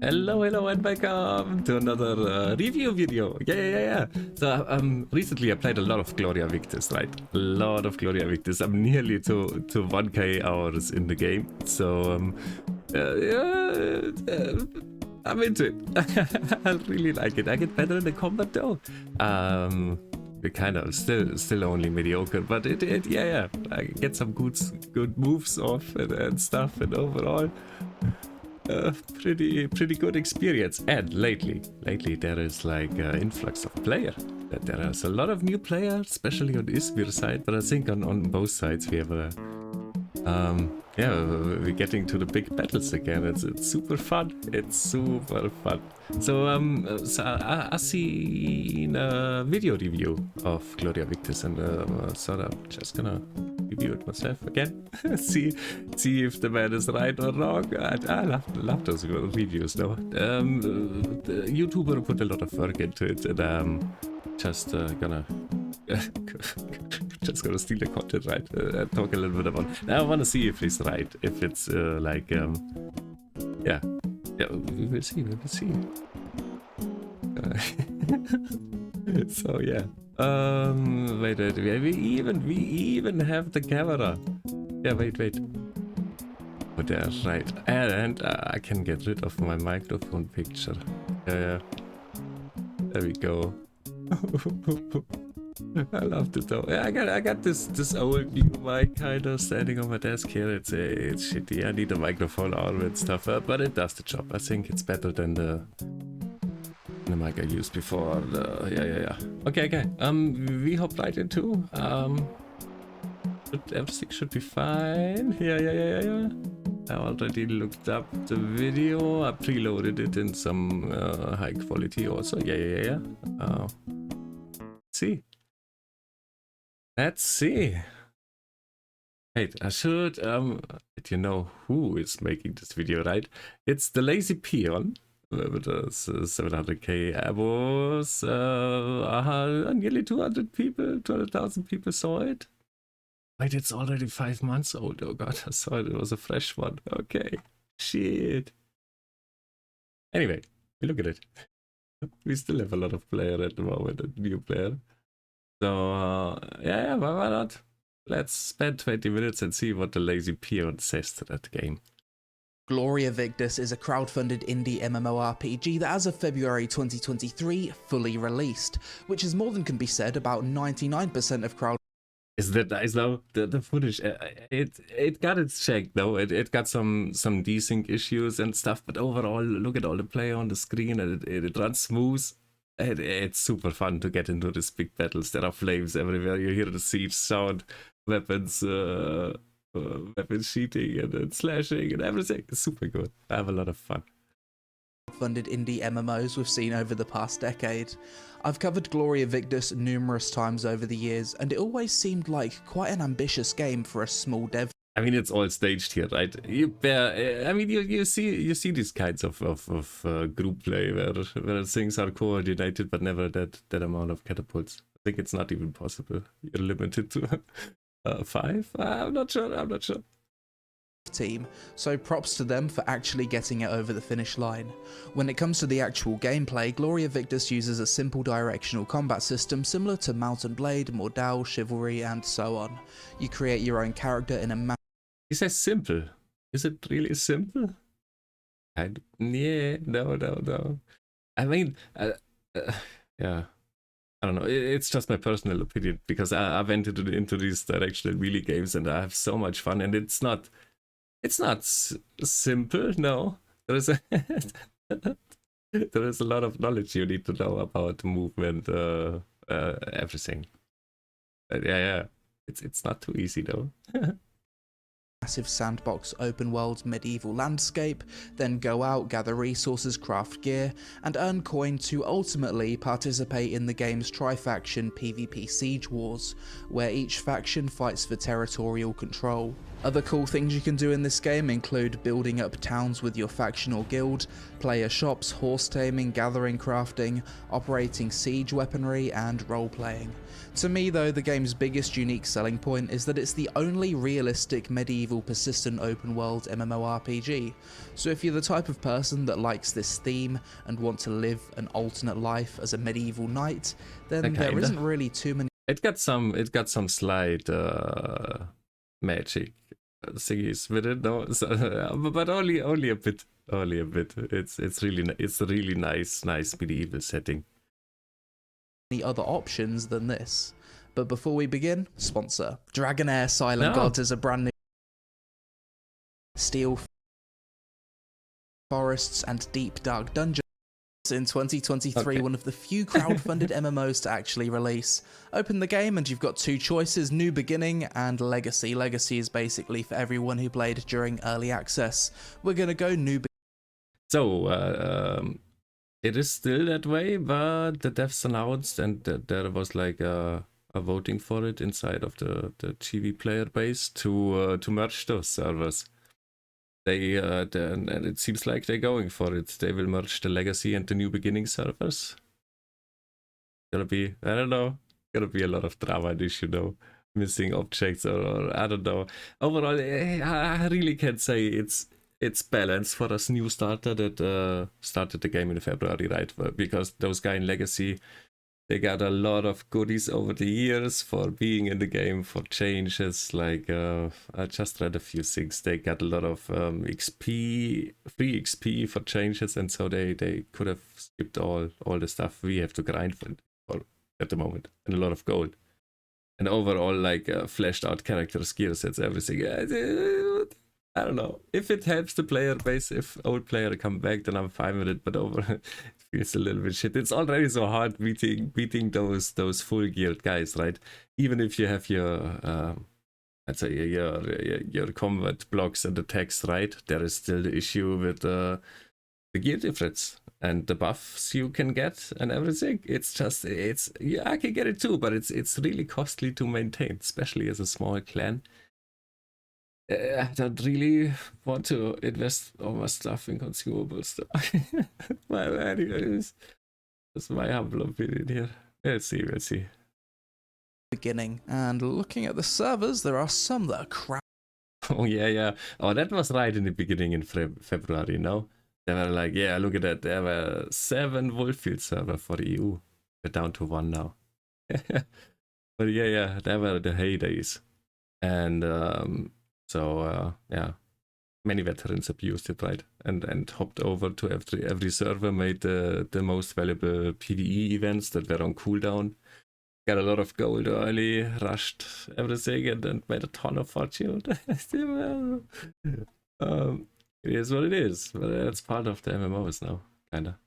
Hello, and welcome to another review video. Yeah. So, recently I played a lot of Gloria Victis, right? A lot of Gloria Victis. I'm nearly to 1k hours in the game. So, I'm into it. I really like it. I get better in the combat though. It kind of still only mediocre, but yeah. I get some good moves off and stuff, and overall. Pretty good experience. And lately there is like influx of player. There is a lot of new players, especially on Izmir side, but I think on both sides we have a we're getting to the big battles again. It's super fun. So I seen a video review of Gloria Victis, and sort of just gonna review it myself again. see if the man is right or wrong. I love those reviews though. The YouTuber put a lot of work into it, and just gonna steal the content, right? Talk a little bit about it. I want to see if he's right, if it's yeah, we will see. So yeah, wait, we even have the camera. Yeah, wait. Oh, that's right, and I can get rid of my microphone picture. Yeah, there we go. I love it though. Yeah, I got this old new mic kind of standing on my desk here. It's shitty. I need a microphone arm and stuff, but it does the job. I think it's better than the mic I used before. Yeah. Okay. We hop right into. Everything should be fine. Yeah. I already looked up the video. I preloaded it in some high quality also. Yeah. Let's see. Hey, I should let you know who is making this video, right? It's the Lazy Peon with 700k abos. Nearly 200,000 people saw it. Wait, it's already 5 months old. Oh god, I saw it was a fresh one. Okay, shit. Anyway, we look at it. We still have a lot of player at the moment, a new player. So, yeah, why not? Let's spend 20 minutes and see what the Lazy Peon says to that game. Gloria Victis is a crowdfunded indie MMORPG that as of February 2023 fully released, which is more than can be said about 99% of crowd. Is that nice though? The footage, it got its check though. It got some desync issues and stuff, but overall, look at all the player on the screen, and it runs smooth. It's super fun to get into these big battles. There are flames everywhere. You hear the siege sound, weapons shooting and slashing and everything. It's super good. I have a lot of fun. Funded indie MMOs we've seen over the past decade. I've covered Gloria Victis numerous times over the years, and it always seemed like quite an ambitious game for a small dev. I mean, it's all staged here, right? You see these kinds of group play where things are coordinated, but never that amount of catapults. I think it's not even possible. You're limited to 5. I'm not sure. Team, so props to them for actually getting it over the finish line. When it comes to the actual gameplay, Gloria Victis uses a simple directional combat system similar to Mount and Blade, Mordal, Chivalry, and so on. You create your own character in a map. He says simple. Is it really simple? No. I mean, yeah. I don't know. It's just my personal opinion, because I went into these directional melee games and I have so much fun, and it's not simple. No, there is a lot of knowledge you need to know about movement, everything. Yeah. It's not too easy though. Massive sandbox open world medieval landscape, then go out, gather resources, craft gear, and earn coin to ultimately participate in the game's tri-faction PvP siege wars, where each faction fights for territorial control. Other cool things you can do in this game include building up towns with your faction or guild, player shops, horse taming, gathering crafting, operating siege weaponry, and role-playing. To me though, the game's biggest unique selling point is that it's the only realistic medieval medieval persistent open world MMORPG. So if you're the type of person that likes this theme and want to live an alternate life as a medieval knight, then there isn't really too many. It got some slight magic thingies with it, no? So, but only a bit. Only a bit. It's a really nice medieval setting. Any other options than this. But before we begin, sponsor. Dragonair Silent Gods is a brand new steel forests and deep dark dungeons in 2023, one of the few crowdfunded MMOs to actually release. Open the game and you've got two choices, New Beginning and Legacy. Legacy is basically for everyone who played during early access. We're gonna go New Beginning. So, it is still that way, but the devs announced, and there was like a voting for it inside of the GV player base to merge those servers. And it seems like they're going for it. They will merge the Legacy and the New Beginning servers. Gonna be, I don't know, gonna be a lot of drama in this, missing objects or I don't know. Overall, I really can't say it's balanced for us new starter that started the game in February, right? Because those guys in Legacy, they got a lot of goodies over the years for being in the game, for changes. Like I just read a few things. They got a lot of XP, free XP for changes, and so they could have skipped all the stuff we have to grind for at the moment, and a lot of gold. And overall, like fleshed out characters, gear sets, everything. I don't know. If it helps the player base, if old player come back, then I'm fine with it. But it feels a little bit shit. It's already so hard beating those full geared guys, right? Even if you have your let's say your combat blocks and attacks, right? There is still the issue with the gear difference and the buffs you can get and everything. I can get it too, but it's really costly to maintain, especially as a small clan. I don't really want to invest all my stuff in consumables. Well, anyways, that's my humble opinion here. We'll see. Beginning, and looking at the servers, there are some that are crap. Oh yeah. Oh, that was right in the beginning in February. No, they were like, yeah, look at that. There were 7 Wolffield server for the EU. We're down to 1 now. But yeah, they were the heydays, and so yeah, many veterans abused it, right? And hopped over to every server, made the most valuable PvE events that were on cooldown, got a lot of gold early, rushed everything, and made a ton of fortune. It is what it is, but that's part of the MMOs now, kinda.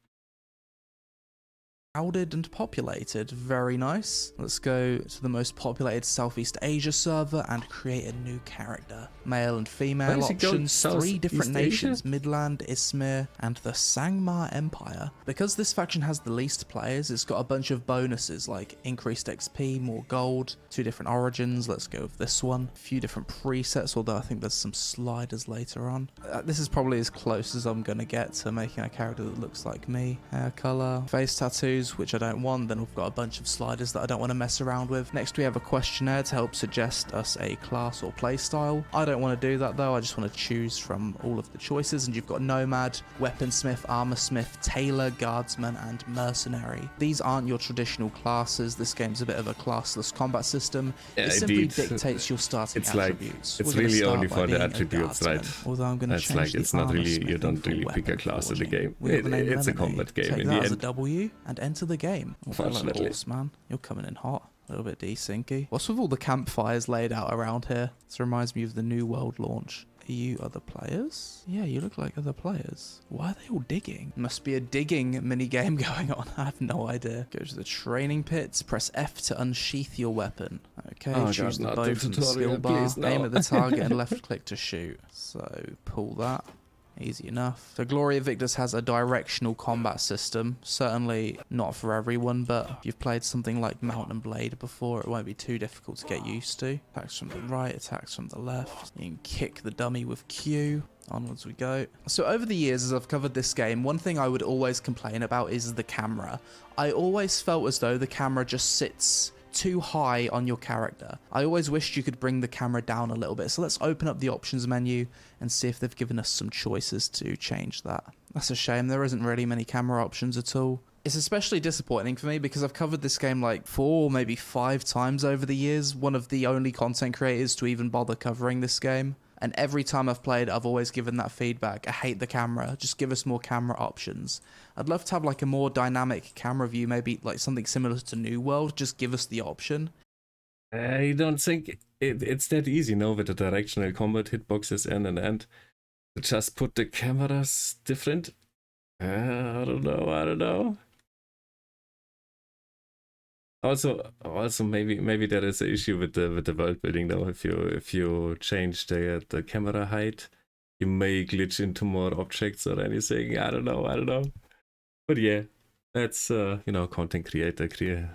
Crowded and populated, very nice. Let's go to the most populated Southeast Asia server and create a new character. Male and female options, 3 different nations, Midland, Izmir, and the Sangmar Empire. Because this faction has the least players, it's got a bunch of bonuses like increased XP, more gold, 2 different origins, let's go with this one, a few different presets, although I think there's some sliders later on. This is probably as close as I'm gonna get to making a character that looks like me. Hair color, face tattoos, which I don't want. Then we've got a bunch of sliders that I don't want to mess around with. Next we have a questionnaire to help suggest us a class or playstyle. I don't want to do that though, I just want to choose from all of the choices, and you've got Nomad, Weaponsmith, Armorsmith, Tailor, Guardsman, and Mercenary. These aren't your traditional classes. This game's a bit of a classless combat system. Yeah, it simply dictates your starting attributes. It's really only for the attributes, right? Although I'm going to change like, it's not really, you don't really pick a class in the game. It's a combat game in the end. As a W and enter the game. Unfortunately. Horse, man. You're coming in hot. A little bit desyncy. What's with all the campfires laid out around here? This reminds me of the New World launch. Are you other players? Yeah, you look like other players. Why are they all digging? Must be a digging mini game going on. I have no idea. Go to the training pits. Press F to unsheath your weapon. Okay, choose the bow from the skill bar. Aim at the target and left click to shoot. So pull that. Easy enough. So Gloria Victis has a directional combat system. Certainly not for everyone, but if you've played something like Mount and Blade before, it won't be too difficult to get used to. Attacks from the right, attacks from the left. You can kick the dummy with Q. Onwards we go. So over the years, as I've covered this game, one thing I would always complain about is the camera. I always felt as though the camera just sits too high on your character. I always wished you could bring the camera down a little bit. So let's open up the options menu and see if they've given us some choices to change that. That's a shame, there isn't really many camera options at all. It's especially disappointing for me because I've covered this game like 4, maybe 5 times over the years, one of the only content creators to even bother covering this game. And every time I've played, I've always given that feedback. I hate the camera, just give us more camera options. I'd love to have like a more dynamic camera view, maybe like something similar to New World, just give us the option. I don't think it's that easy now with the directional combat hitboxes in and end. Just put the cameras different. I don't know. Also, maybe there is an issue with the world building though. If you change the camera height, you may glitch into more objects or anything. I don't know. But yeah, that's content creator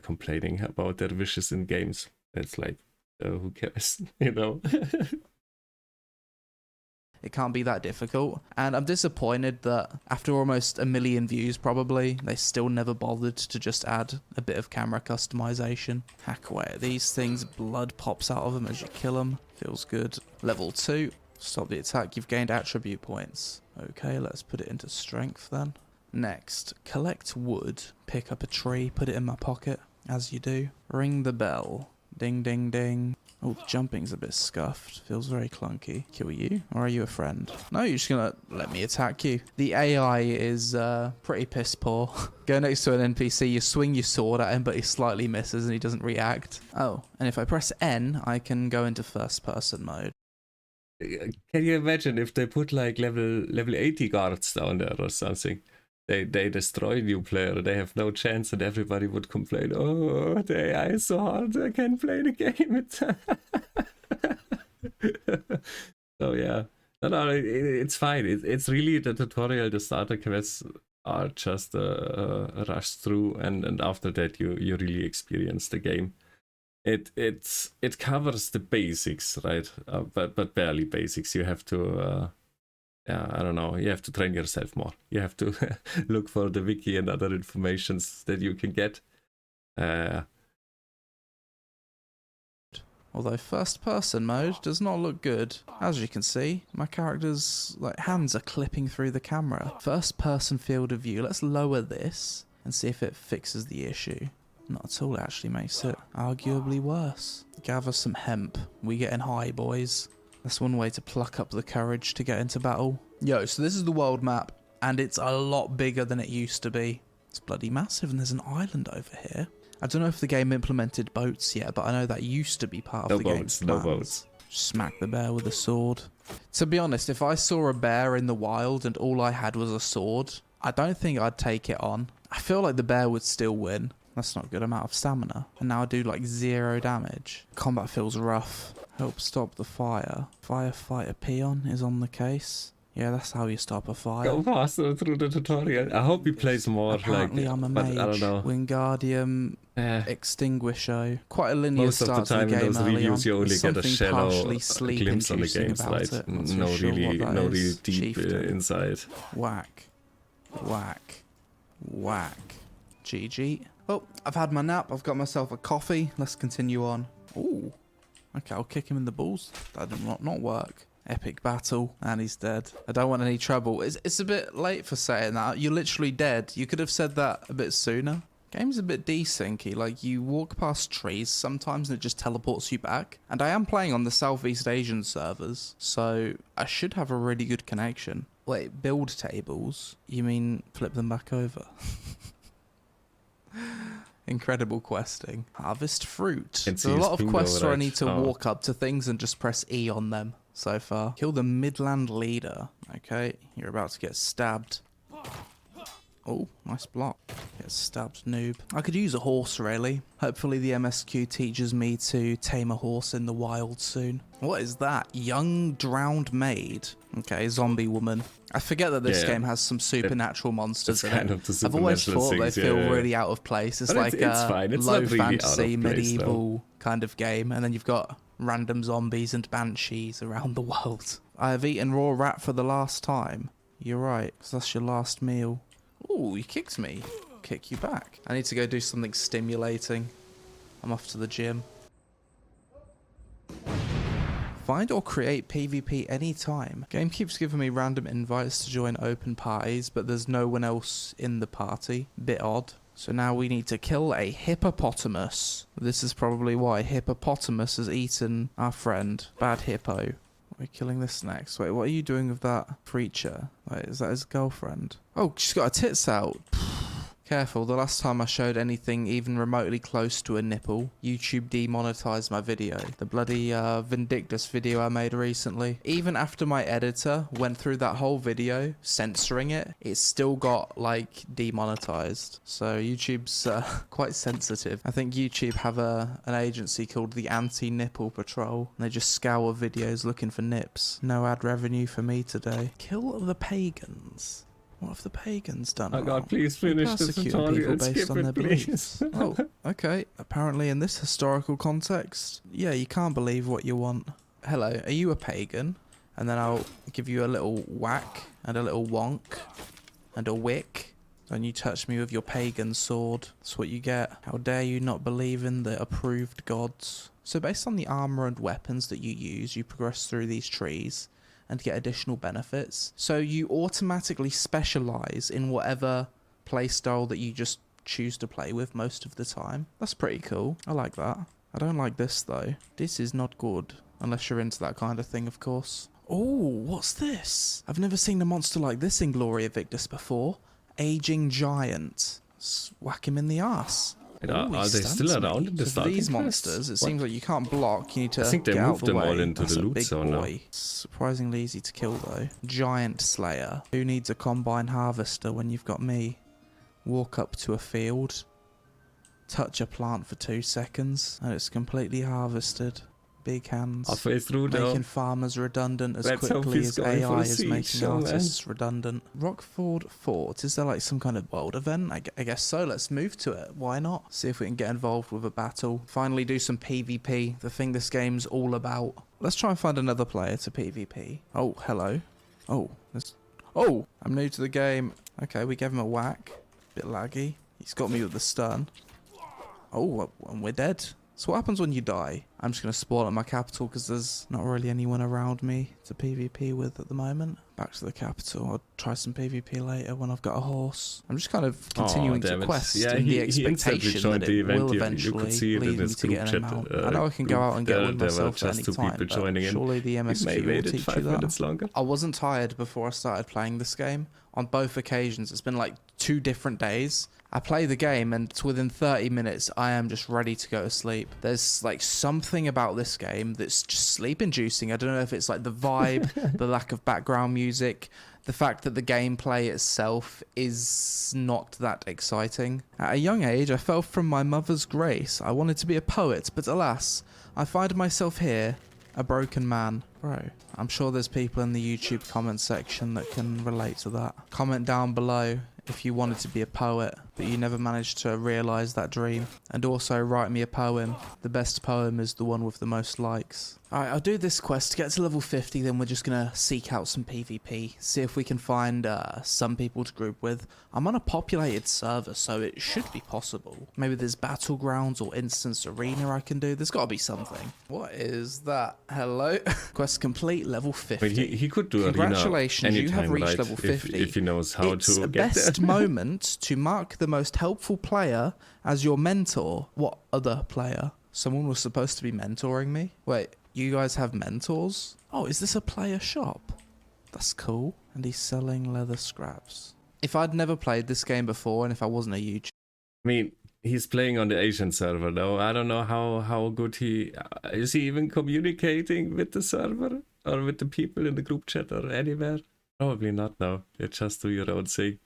complaining about their wishes in games. It's like, who cares, It can't be that difficult. And I'm disappointed that after almost 1 million views probably, they still never bothered to just add a bit of camera customization. Hack away at these things, blood pops out of them as you kill them. Feels good. Level 2, stop the attack, you've gained attribute points. Okay, let's put it into strength then. Next, collect wood, pick up a tree, put it in my pocket, as you do. Ring the bell. Ding ding ding. Oh, the jumping's a bit scuffed. Feels very clunky. Kill you? Or are you a friend? No, you're just gonna let me attack you. The AI is pretty piss poor. Go next to an NPC, you swing your sword at him, but he slightly misses and he doesn't react. Oh, and if I press N, I can go into first person mode. Can you imagine if they put like level 80 guards down there or something? They destroy new player, they have no chance, and everybody would complain, oh, the AI is so hard, I can't play the game. So yeah, no, it's fine. It's really the tutorial, the starter quests are just a rush through, and after that you really experience the game. It covers the basics, right? But barely basics. You have to I don't know, you have to train yourself more. You have to look for the wiki and other informations that you can get. Although first person mode does not look good. As you can see, my character's hands are clipping through the camera. First person field of view, let's lower this and see if it fixes the issue. Not at all, it actually makes it arguably worse. Gather some hemp, we getting high, boys. That's one way to pluck up the courage to get into battle. Yo, so this is the world map, and it's a lot bigger than it used to be. It's bloody massive, and there's an island over here. I don't know if the game implemented boats yet, but I know that used to be part of the game's plans. No boats. Smack the bear with a sword. To be honest, if I saw a bear in the wild and all I had was a sword, I don't think I'd take it on. I feel like the bear would still win. That's not a good amount of stamina. And now I do like 0 damage. Combat feels rough. Help stop the fire. Firefighter peon is on the case. Yeah, that's how you stop a fire. Go faster through the tutorial. I hope he plays more. Apparently I'm a mage. I don't know. Wingardium Extinguisho. Quite a linear Most start of the time to the game in those reviews you only get a shallow glimpse on the games, right? No real deep inside. Whack. Whack. Whack. GG. Well, I've had my nap. I've got myself a coffee. Let's continue on. Ooh. Okay, I'll kick him in the balls. That did not work. Epic battle, and he's dead. I don't want any trouble. It's a bit late for saying that. You're literally dead. You could have said that a bit sooner. Game's a bit desyncy. Like, you walk past trees sometimes and it just teleports you back. And I am playing on the Southeast Asian servers, so I should have a really good connection. Wait, build tables? You mean flip them back over? Incredible questing. Harvest fruit. There's a lot of quests where I need to walk up to things and just press E on them so far. Kill the Midland leader. Okay, you're about to get stabbed. Oh, nice block. Get stabbed, noob. I could use a horse, really. Hopefully the MSQ teaches me to tame a horse in the wild soon. What is that? Young drowned maid. Okay, zombie woman. I forget that this game has some supernatural monsters in it. I've always thought they feel really out of place. It's like a low fantasy, medieval kind of game. And then you've got random zombies and banshees around the world. I have eaten raw rat for the last time. You're right, because that's your last meal. Ooh, you kicked me. Kick you back. I need to go do something stimulating. I'm off to the gym. Find or create PvP anytime. Game keeps giving me random invites to join open parties, but there's no one else in the party. Bit odd. So now we need to kill a hippopotamus. This is probably why hippopotamus has eaten our friend. Bad hippo. We're killing this next. Wait, what are you doing with that creature? Wait, is that his girlfriend? Oh, she's got her tits out. Careful, the last time I showed anything even remotely close to a nipple, YouTube demonetized my video. The bloody Vindictus video I made recently. Even after my editor went through that whole video, censoring it, it still got, like, demonetized. So YouTube's quite sensitive. I think YouTube have an agency called the Anti-Nipple Patrol, and they just scour videos looking for nips. No ad revenue for me today. Kill the pagans. What have the pagans done? Oh god, please finish this tutorial and skip it, please. Oh, okay. Apparently in this historical context, yeah, you can't believe what you want. Hello, are you a pagan? And then I'll give you a little whack and a little wonk and a wick. And you touch me with your pagan sword. That's what you get. How dare you not believe in the approved gods? So based on the armor and weapons that you use, you progress through these trees and get additional benefits. So you automatically specialize in whatever playstyle that you just choose to play with most of the time. That's pretty cool. I like that. I don't like this though. This is not good. Unless you're into that kind of thing, of course. Oh, what's this? I've never seen a monster like this in Gloria Victis before. Aging giant. Whack him in the ass. Are they still around in the starting these quest? monsters, it seems like you can't block. You need to I think they get out moved the them way. all into That's the a loot big zone now. boy. Surprisingly easy to kill though. Giant Slayer. Who needs a combine harvester when you've got me? Walk up to a field, touch a plant for 2 seconds, and it's completely harvested. Big hands. Halfway through though. Making farmers redundant as Let's hope quickly he's as going for AI a is siege, making young man. artists redundant. Rockford Fort, is there like some kind of world event? I guess so, let's move to it. Why not? See if we can get involved with a battle. Finally do some PvP, the thing this game's all about. Let's try and find another player to PvP. Oh, hello. Oh, I'm new to the game. Okay, we gave him a whack. Bit laggy. He's got me with the stun. Oh, and we're dead. So what happens when you die? I'm just going to spawn at my capital because there's not really anyone around me to PvP with at the moment. Back to the capital. I'll try some PvP later when I've got a horse. I'm just kind of continuing to quest in the expectation that it will eventually lead me to getting him out. I know I can go out and get one myself at any time, but surely the MSQ will teach you that. I wasn't tired before I started playing this game. On both occasions, it's been like 2 different days. I play the game and within 30 minutes, I am just ready to go to sleep. There's like something about this game that's just sleep inducing. I don't know if it's like the vibe, the lack of background music, the fact that the gameplay itself is not that exciting. At a young age, I fell from my mother's grace. I wanted to be a poet, but alas, I find myself here, a broken man. Bro, I'm sure there's people in the YouTube comment section that can relate to that. Comment down below if you wanted to be a poet, but you never managed to realise that dream. And also write me a poem. The best poem is the one with the most likes. Alright, I'll do this quest to get to level 50, then we're just gonna seek out some PvP, see if we can find some people to group with. I'm on a populated server, so it should be possible. Maybe there's battlegrounds or instance arena I can do. There's gotta be something. What is that? Hello? Quest complete, level 50. But he could do Congratulations, arena you have anytime, reached right? level 50. If he knows how It's to a get there. best moment to mark the most helpful player as your mentor. What other player? Someone was supposed to be mentoring me? Wait, you guys have mentors? Oh, is this a player shop? That's cool. And he's selling leather scraps. If I'd never played this game before and if I wasn't a YouTuber... I mean, he's playing on the Asian server though. I don't know how good he... is he even communicating with the server? Or with the people in the group chat or anywhere? Probably not now. You just do your own thing.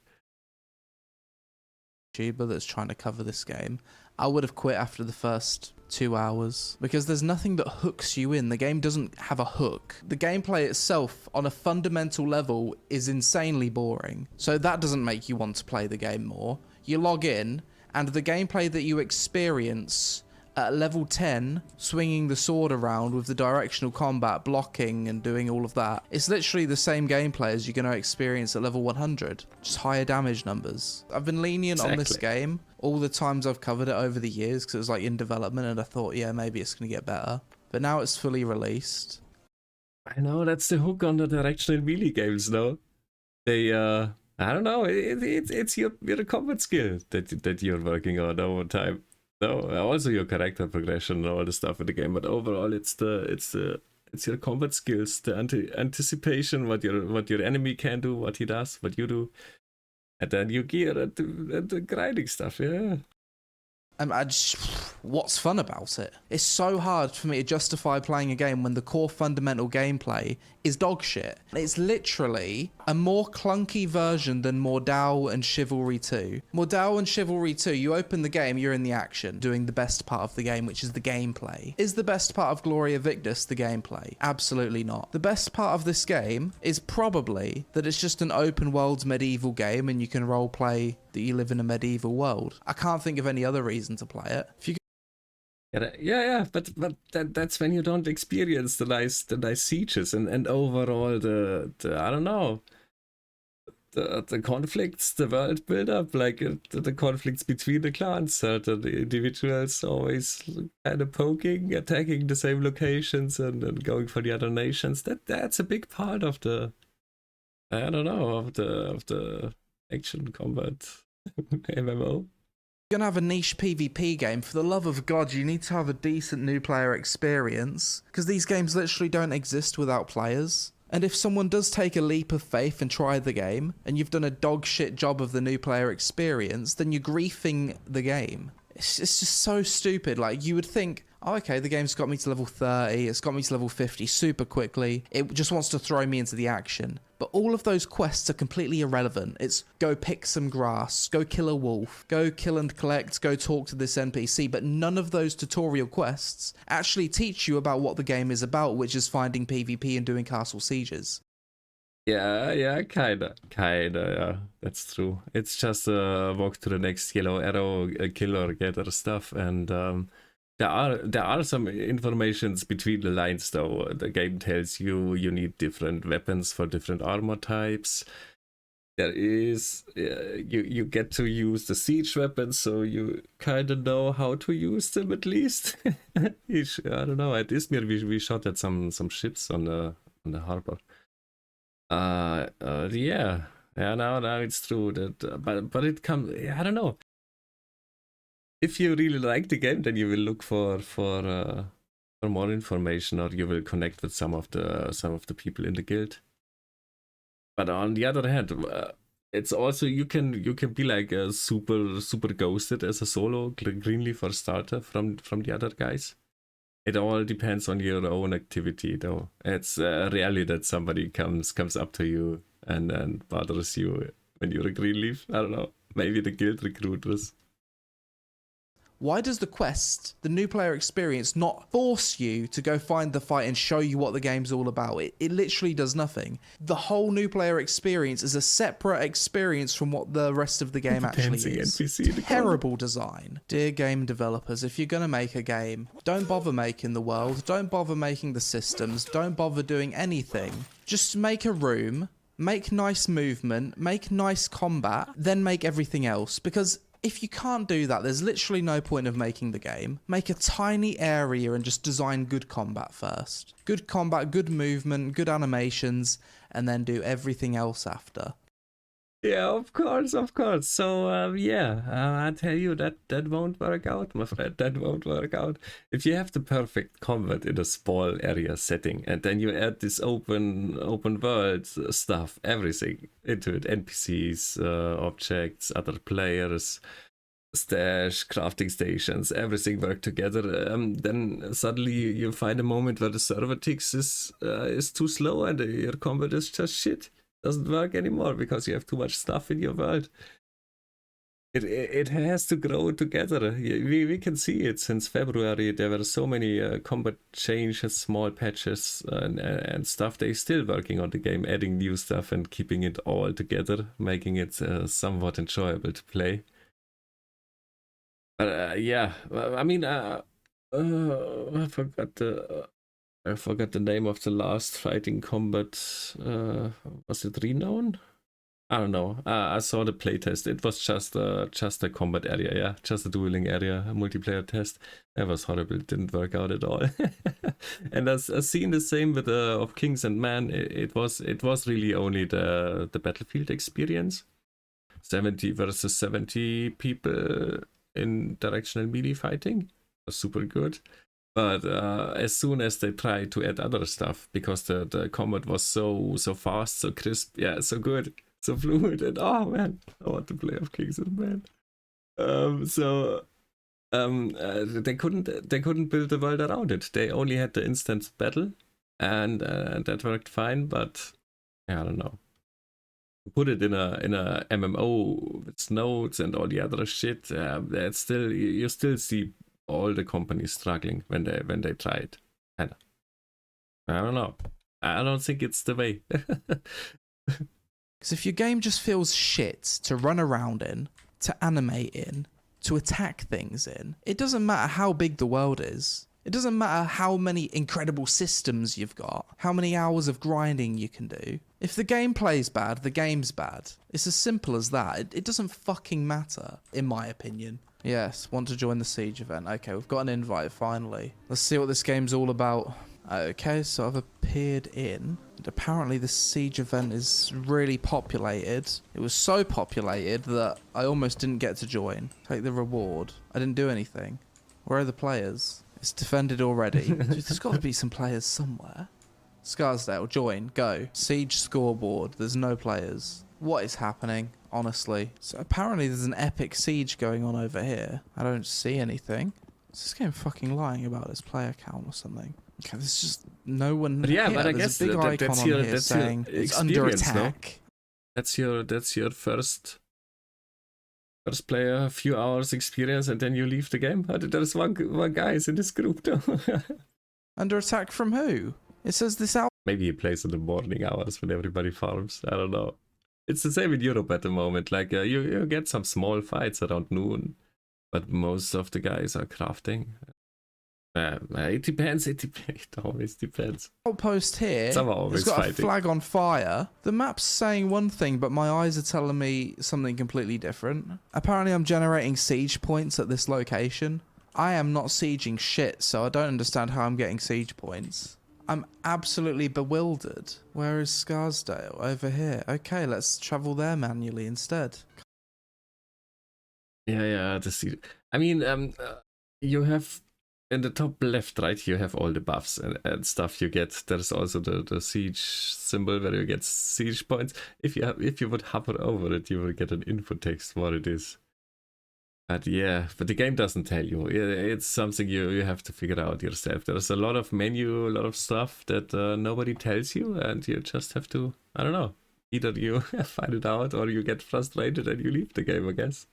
YouTuber that's trying to cover this game, I would have quit after the first 2 hours because there's nothing that hooks you in. The game doesn't have a hook. The gameplay itself on a fundamental level is insanely boring, so that doesn't make you want to play the game more. You log in and the gameplay that you experience At level 10, swinging the sword around with the directional combat, blocking and doing all of that, it's literally the same gameplay as you're going to experience at level 100, just higher damage numbers. I've been lenient on this game all the times I've covered it over the years because it was like in development and I thought, yeah, maybe it's going to get better. But now it's fully released. I know, that's the hook on the directional melee games, though. They, I don't know, it's your combat skill that you're working on over time. No, also your character progression and all the stuff in the game, but overall it's your combat skills, the anticipation, what your enemy can do, what he does, what you do, and then your gear and the grinding stuff. Yeah. What's fun about it? It's so hard for me to justify playing a game when the core fundamental gameplay is dog shit. It's literally a more clunky version than Mordau and Chivalry 2. Mordau and Chivalry 2, you open the game, you're in the action, doing the best part of the game, which is the gameplay. Is the best part of Gloria Victis the gameplay? Absolutely not. The best part of this game is probably that it's just an open world medieval game and you can roleplay that you live in a medieval world. I can't think of any other reason to play it. If you Yeah, but that's when you don't experience the nice sieges and overall the I don't know, the conflicts, the world build up, like the conflicts between the clans, the individuals always kind of poking, attacking the same locations and going for the other nations. That's a big part of the, I don't know, of the action combat MMO. You're gonna have a niche PvP game, for the love of God, you need to have a decent new player experience, because these games literally don't exist without players. And if someone does take a leap of faith and try the game, and you've done a dog shit job of the new player experience, then you're griefing the game. It's just so stupid. Like, you would think, oh, okay, the game's got me to level 30, it's got me to level 50 super quickly, it just wants to throw me into the action. But all of those quests are completely irrelevant. It's go pick some grass, go kill a wolf, go kill and collect, go talk to this NPC, but none of those tutorial quests actually teach you about what the game is about, which is finding PvP and doing castle sieges. Yeah, kinda, yeah, that's true. It's just a walk to the next yellow arrow, kill or gather stuff, and there are some informations between the lines, though. The game tells you need different weapons for different armor types. There is, you get to use the siege weapons, so you kind of know how to use them at least. I don't know. At Izmir, we shot at some ships on the harbor. Yeah, now it's true that, but it comes. I don't know. If you really like the game, then you will look for more information, or you will connect with some of the people in the guild. But on the other hand, it's also you can be like a super ghosted as a solo greenleaf for starter from the other guys. It all depends on your own activity, though. It's rarely that somebody comes up to you and bothers you when you're a greenleaf. I don't know. Maybe the guild recruiters. Why does the quest, the new player experience, not force you to go find the fight and show you what the game's all about? It literally does nothing. The whole new player experience is a separate experience from what the rest of the game actually is. Terrible design. Dear game developers, if you're going to make a game, don't bother making the world, don't bother making the systems, don't bother doing anything. Just make a room, make nice movement, make nice combat, then make everything else. Because if you can't do that, there's literally no point of making the game. Make a tiny area and just design good combat first. Good combat, good movement, good animations, and then do everything else after. Yeah, of course. So, I tell you that won't work out, my friend. That won't work out. If you have the perfect combat in a small area setting, and then you add this open world stuff, everything into it, NPCs, objects, other players, stash, crafting stations, everything work together, then suddenly you find a moment where the server ticks is too slow and your combat is just shit. Doesn't work anymore because you have too much stuff in your world. It has to grow together. We can see it since February. There were so many combat changes, small patches and stuff. They're still working on the game, adding new stuff and keeping it all together, making it somewhat enjoyable to play. But I mean, I forgot the name of the last fighting combat. Was it Renown? I don't know. I saw the playtest. It was just a combat area, yeah, just a dueling area, a multiplayer test. That was horrible. It didn't work out at all. And I've seen the same with of Kings and Men. It was really only the battlefield experience. 70 versus 70 people in directional melee fighting was super good. But as soon as they tried to add other stuff, because the combat was so fast, so crisp, yeah, so good, so fluid, and oh man, I want to play of Kings and Men. They couldn't build a world around it. They only had the instant battle, and that worked fine. But yeah, I don't know. Put it in a MMO with nodes and all the other shit. That's still, you still see all the companies struggling when they try it. And I don't know. I don't think it's the way. Because if your game just feels shit to run around in, to animate in, to attack things in, it doesn't matter how big the world is. It doesn't matter how many incredible systems you've got, how many hours of grinding you can do. If the gameplay's bad, the game's bad. It's as simple as that. It doesn't fucking matter, in my opinion. Yes, want to join the Siege event. Okay, we've got an invite finally. Let's see what this game's all about. Okay, so I've appeared in. And apparently this Siege event is really populated. It was so populated that I almost didn't get to join. Take the reward. I didn't do anything. Where are the players? It's defended already. There's got to be some players somewhere. Scarsdale, join, go. Siege scoreboard, there's no players. What is happening, honestly? So apparently there's an epic siege going on over here. I don't see anything. Is this game fucking lying about its player count or something? Okay, there's just no one But yeah, here. But I There's guess a big icon that's on your here saying it's under attack. No? That's your first player, a few hours experience, and then you leave the game. There's one guy is in this group though. Under attack from who? It says this out. Maybe he plays in the morning hours when everybody farms. I don't know. It's the same in Europe at the moment. Like you get some small fights around noon, but most of the guys are crafting. It depends. It always depends. Outpost here. Some are always it's got fighting. A flag on fire. The map's saying one thing, but my eyes are telling me something completely different. Apparently, I'm generating siege points at this location. I am not sieging shit, so I don't understand how I'm getting siege points. I'm absolutely bewildered. Where is Scarsdale? Over here. Okay, let's travel there manually instead. Yeah. I mean, you have in the top left, right? You have all the buffs and stuff you get. There's also the siege symbol where you get siege points. If you would hover over it, you will get an info text what it is. But yeah, but the game doesn't tell you. It's something you have to figure out yourself. There's a lot of menu, a lot of stuff that nobody tells you, and you just have to, I don't know, either you find it out or you get frustrated and you leave the game, I guess.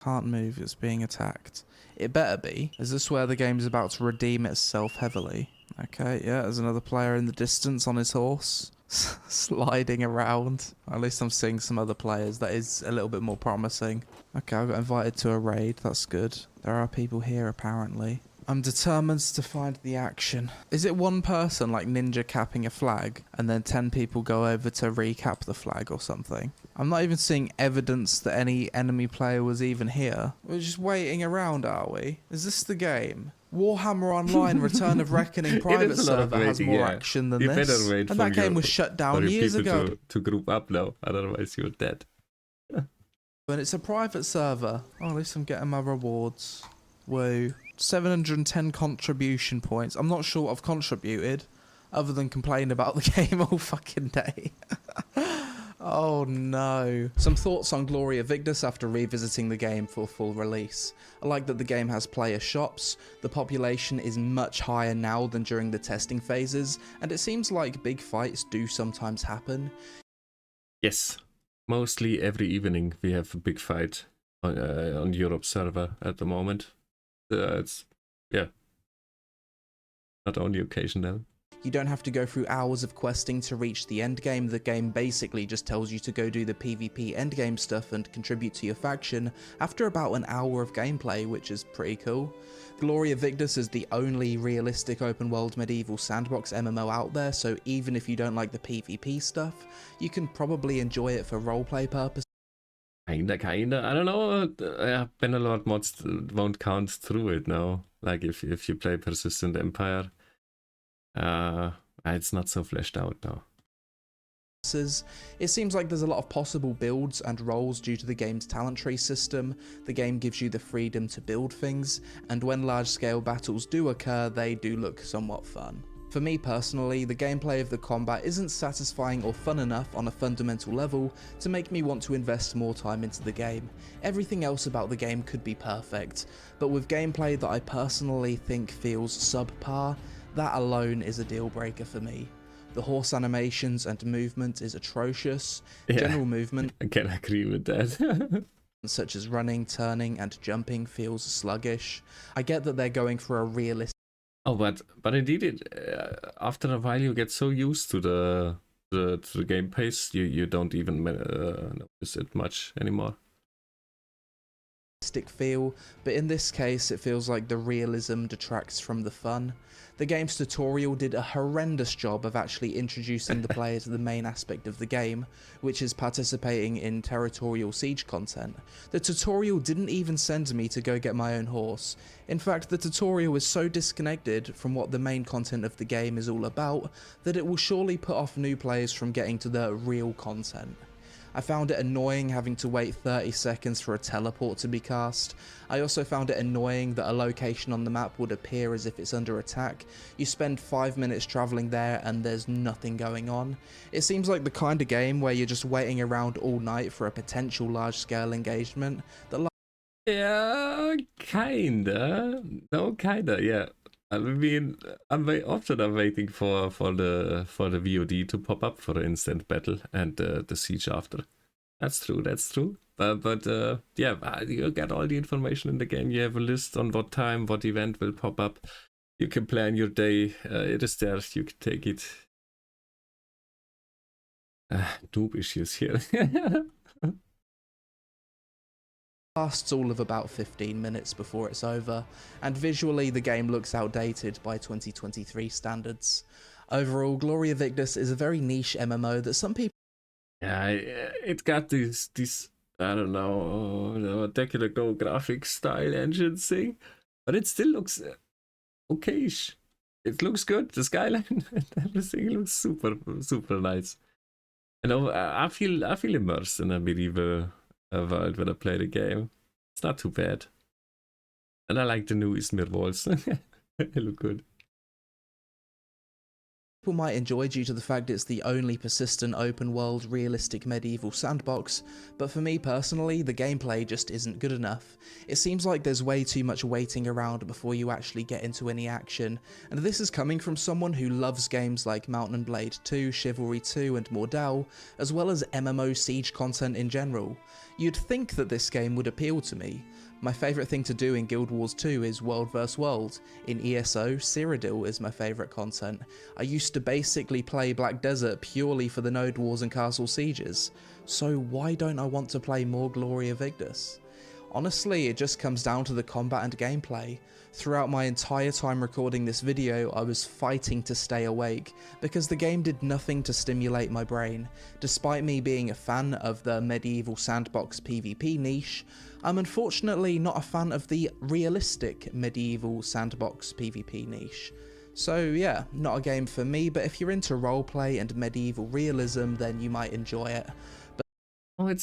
Can't move, it's being attacked. It better be. Is this where the game's about to redeem itself heavily? Okay, yeah, there's another player in the distance on his horse. Sliding around. At least I'm seeing some other players. That is a little bit more promising. Okay, I got invited to a raid. That's good. There are people here apparently. I'm determined to find the action. Is it one person like ninja capping a flag and then 10 people go over to recap the flag or something? I'm not even seeing evidence that any enemy player was even here. We're just waiting around, are we? Is this the game? Warhammer Online Return of Reckoning private server has more action than this. Better wait and that game was shut down years ago. To group up now, otherwise you're dead. But it's a private server. Oh, at least I'm getting my rewards. Woo. 710 contribution points. I'm not sure what I've contributed, other than complain about the game all fucking day. Oh no. Some thoughts on Gloria Victis after revisiting the game for full release. I like that the game has player shops, the population is much higher now than during the testing phases, and it seems like big fights do sometimes happen. Yes, mostly every evening we have a big fight on Europe server at the moment. It's, yeah, not only occasional. You don't have to go through hours of questing to reach the endgame. The game basically just tells you to go do the PvP endgame stuff and contribute to your faction after about an hour of gameplay, which is pretty cool. Gloria Victis is the only realistic open world medieval sandbox MMO out there, so even if you don't like the PvP stuff, you can probably enjoy it for roleplay purposes. Kinda. I don't know. Bannerlord mods won't count through it now. Like if you play Persistent Empire, it's not so fleshed out now. It seems like there's a lot of possible builds and roles due to the game's talent tree system. The game gives you the freedom to build things, and when large scale battles do occur, they do look somewhat fun. For me personally, the gameplay of the combat isn't satisfying or fun enough on a fundamental level to make me want to invest more time into the game. Everything else about the game could be perfect, but with gameplay that I personally think feels subpar, that alone is a deal breaker for me. The horse animations and movement is atrocious. Yeah, general movement, I can agree with that. such as running, turning, and jumping, feels sluggish. I get that they're going for a realistic. Oh, but indeed, after a while you get so used to the game pace, you don't even notice it much anymore. Feel, but in this case it feels like the realism detracts from the fun. The game's tutorial did a horrendous job of actually introducing the player to the main aspect of the game, which is participating in territorial siege content. The tutorial didn't even send me to go get my own horse. In fact, the tutorial is so disconnected from what the main content of the game is all about that it will surely put off new players from getting to the real content. I found it annoying having to wait 30 seconds for a teleport to be cast. I also found it annoying that a location on the map would appear as if it's under attack. You spend 5 minutes travelling there and there's nothing going on. It seems like the kind of game where you're just waiting around all night for a potential large scale engagement. Yeah, kinda. No, kinda, yeah. I mean, I'm waiting for the VOD to pop up for the instant battle and the siege after. That's true. But yeah, you get all the information in the game. You have a list on what time, what event will pop up. You can plan your day. It is there. You can take it. Noob issues here. Lasts all of about 15 minutes before it's over, and visually the game looks outdated by 2023 standards. Overall, Gloria Victis is a very niche MMO that some people... Yeah, it got this I don't know, Decade Ago graphic style engine thing, but it still looks okayish. It looks good. The skyline and everything looks super nice. And I feel immersed in a medieval world when I play the game. It's not too bad. And I like the new Izmir walls. They look good. People might enjoy due to the fact it's the only persistent open world realistic medieval sandbox, but for me personally the gameplay just isn't good enough. It seems like there's way too much waiting around before you actually get into any action, and this is coming from someone who loves games like Mount and Blade 2, Chivalry 2 and Mordell, as well as MMO siege content in general. You'd think that this game would appeal to me. My favourite thing to do in Guild Wars 2 is World vs World. In ESO, Cyrodiil is my favourite content. I used to basically play Black Desert purely for the node wars and castle sieges. So why don't I want to play more Gloria Victis? Honestly, it just comes down to the combat and gameplay. Throughout my entire time recording this video, I was fighting to stay awake, because the game did nothing to stimulate my brain. Despite me being a fan of the medieval sandbox PvP niche, I'm unfortunately not a fan of the realistic medieval sandbox PvP niche. So yeah, not a game for me, but if you're into roleplay and medieval realism, then you might enjoy it. But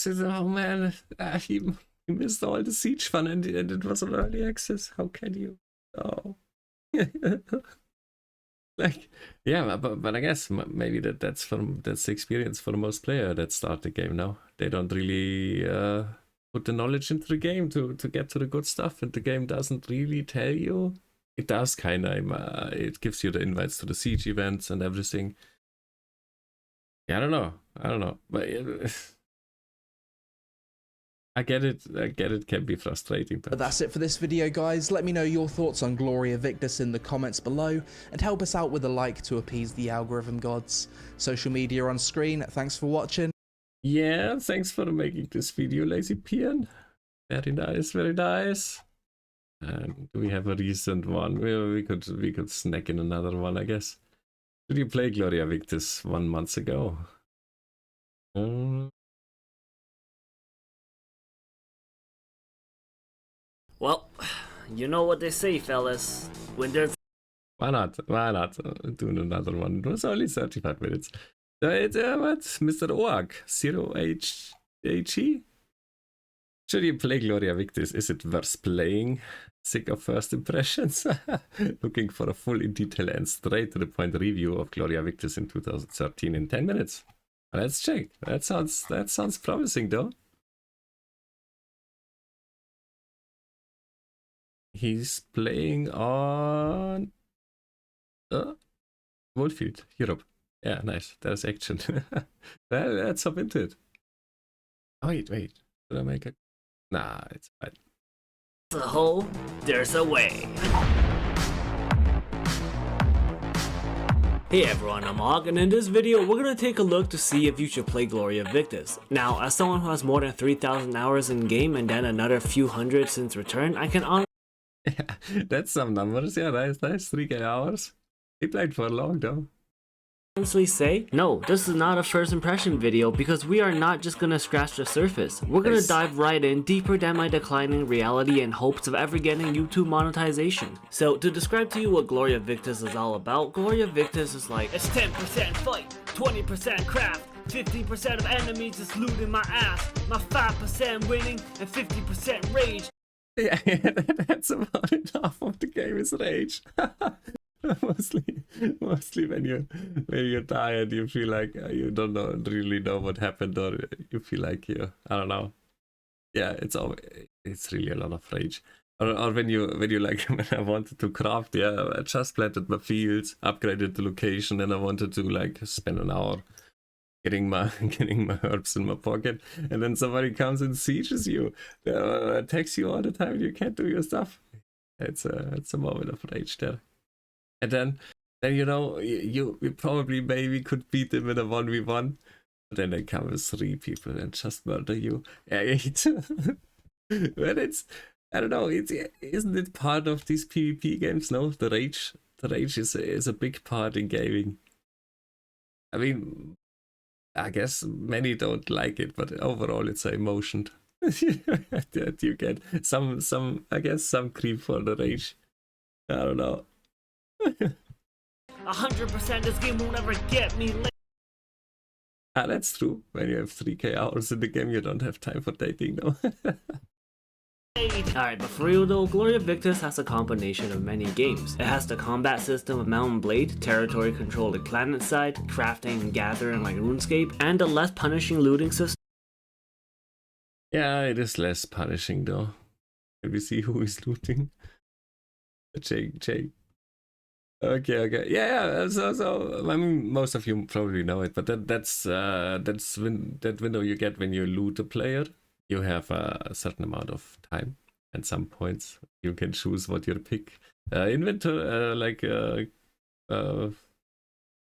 oh man, you missed all the siege fun and it was on early access. How can you? Oh. Like, yeah, but I guess maybe that's the experience for most players that start the game now. They don't really put the knowledge into the game to get to the good stuff, and the game doesn't really tell you. It does kinda. It gives you the invites to the siege events and everything. Yeah, I don't know, but I get it can be frustrating, But that's it for this video, guys. Let me know your thoughts on Gloria Victis in the comments below, and help us out with a like to appease the algorithm gods. Social media on screen. Thanks for watching. Yeah, thanks for making this video, Lazy Peon. Very nice, very nice. And we have a recent one. We could snack in another one, I guess. Did you play Gloria Victis 1 month ago? Well, you know what they say, fellas. When there's Why not? Why not doing another one? It was only 35 minutes. It's what? Mr. Org, 0HHE? Should you play Gloria Victis? Is it worth playing? Sick of first impressions? Looking for a full in detail and straight to the point review of Gloria Victis in 2013 in 10 minutes. Let's check. That sounds promising though. He's playing on Woodfield, Europe. Yeah, nice. There's action. Well, let's hop into it. Oh, wait. Did I make it? Nah, it's fine. a hole, there's a way. Hey everyone, I'm Hawk, and in this video we're gonna take a look to see if you should play Gloria Victis. Now, as someone who has more than 3,000 hours in game and then another few hundred since return, I can Yeah, that's some numbers. Yeah, nice. 3K hours. He played for long though. honestly say, no, this is not a first impression video because we are not just gonna scratch the surface. We're gonna dive right in, deeper than my declining reality in hopes of ever getting YouTube monetization. So to describe to you what Gloria Victis is all about, Gloria Victis is like, it's 10% fight, 20% craft, 50% of enemies is looting my ass, my 5% winning, and 50% rage. Yeah, that's about it. Half of the game is rage. mostly when you're tired, you feel like you don't really know what happened, or you feel like I don't know. Yeah, it's really a lot of rage. Or when you like when I wanted to craft, yeah, I just planted my fields, upgraded the location, and I wanted to like spend an hour getting my herbs in my pocket, and then somebody comes and sieges you, attacks you all the time, and you can't do your stuff. It's a moment of rage there. And then you know, you probably maybe could beat them in a 1v1, but then they come with 3 people and just murder you. Yeah, but it's, I don't know, isn't it part of these PvP games? No, the rage is a big part in gaming. I mean, I guess many don't like it, but overall it's an emotion that you get. Some I guess some creep for the rage. I don't know. 100% this game won't ever get me laid. That's true. When you have 3K hours in the game, you don't have time for dating, though. Alright, but for real though, Gloria Victis has a combination of many games. It has the combat system of Mount and Blade, territory control like Planet Side, crafting and gathering like RuneScape, and the less punishing looting system. Yeah, it is less punishing though. Can we see who is looting? Jake. Okay. Yeah. So I mean, most of you probably know it, but that's that window you get when you loot a player. You have a certain amount of time and some points. You can choose what you pick. Inventory,